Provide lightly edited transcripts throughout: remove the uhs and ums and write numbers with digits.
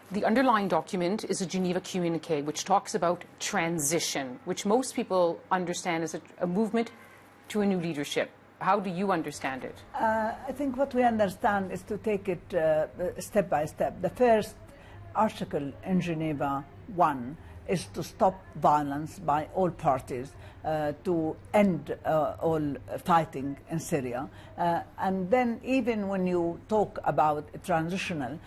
The underlying document is a Geneva communique which talks about transition, which most people understand as a movement to a new leadership. How do you understand it? I think what we understand is to take it step by step. The first article in Geneva 1 is to stop violence by all parties, to end all fighting in Syria. And then even when you talk about a transitional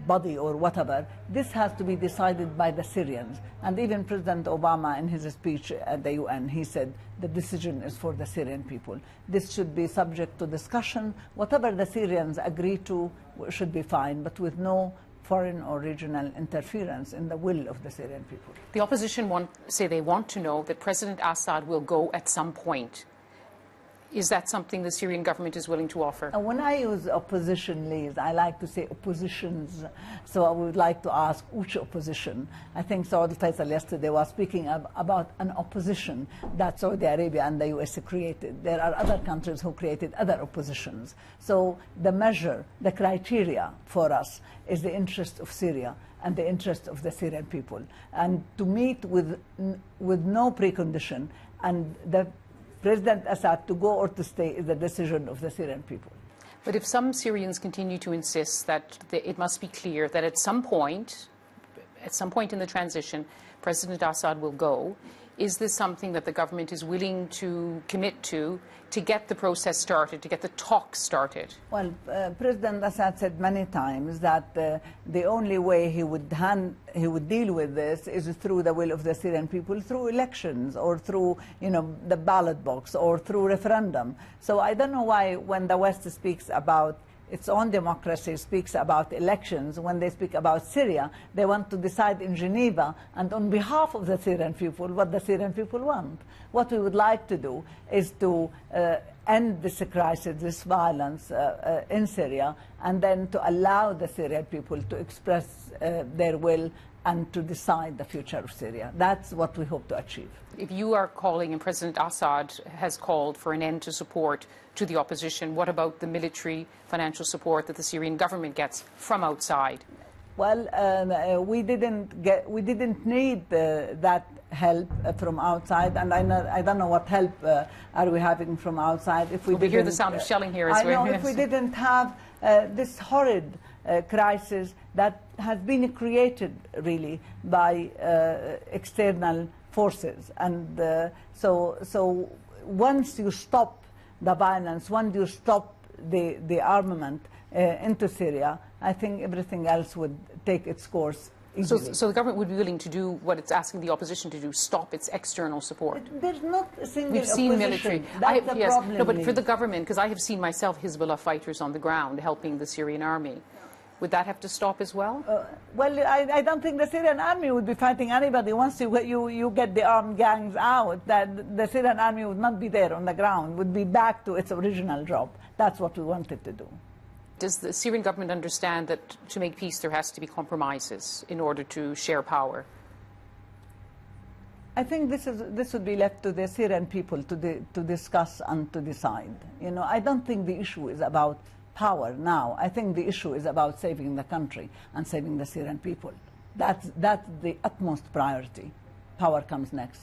body or whatever, this has to be decided by the Syrians. And even President Obama in his speech at the UN, he said the decision is for the Syrian people. This should be subject to discussion. Whatever the Syrians agree to should be fine, but with no foreign or regional interference in the will of the Syrian people. The opposition say they want to know that President Assad will go at some point. Is that something the Syrian government is willing to offer? When I use opposition, Lyse, I like to say oppositions. So I would like to ask which opposition. I think Saudi Faisal yesterday was speaking about an opposition that Saudi Arabia and the US created. There are other countries who created other oppositions. So the measure, the criteria for us is the interest of Syria and the interest of the Syrian people. And to meet with no precondition, and the President Assad to go or to stay is the decision of the Syrian people. But if some Syrians continue to insist that it must be clear that at some point in the transition, President Assad will go, is this something that the government is willing to commit to get the process started, to get the talks started? Well, President Assad said many times that the only way he would deal with this is through the will of the Syrian people, through elections or through, the ballot box or through referendum. So I don't know why when the West speaks about its own democracy, speaks about elections, when they speak about Syria, they want to decide in Geneva and on behalf of the Syrian people what the Syrian people want. What we would like to do is to end this crisis, this violence in Syria, and then to allow the Syrian people to express their will and to decide the future of Syria. That's what we hope to achieve. If you are calling, and President Assad has called for an end to support to the opposition, what about the military financial support that the Syrian government gets from outside? Well, we didn't need that help from outside, and I don't know what help are we having from outside. If we hear the sound of shelling here as well. I know, if we didn't have this horrid crisis that has been created really by external forces, and so once you stop the violence, once you stop the armament into Syria, I think everything else would take its course easily. So the government would be willing to do what it's asking the opposition to do, stop its external support? There's not a single We've seen opposition. military. That's the problem. No, but for the government, because I have seen myself Hezbollah fighters on the ground helping the Syrian army. Would that have to stop as well? Well, I don't think the Syrian army would be fighting anybody once you get the armed gangs out. That the Syrian army would not be there on the ground, would be back to its original job. That's what we wanted to do. Does the Syrian government understand that to make peace there has to be compromises in order to share power? I think this would be left to the Syrian people to discuss and to decide. I don't think the issue is about power now. I think the issue is about saving the country and saving the Syrian people. That's the utmost priority. Power comes next.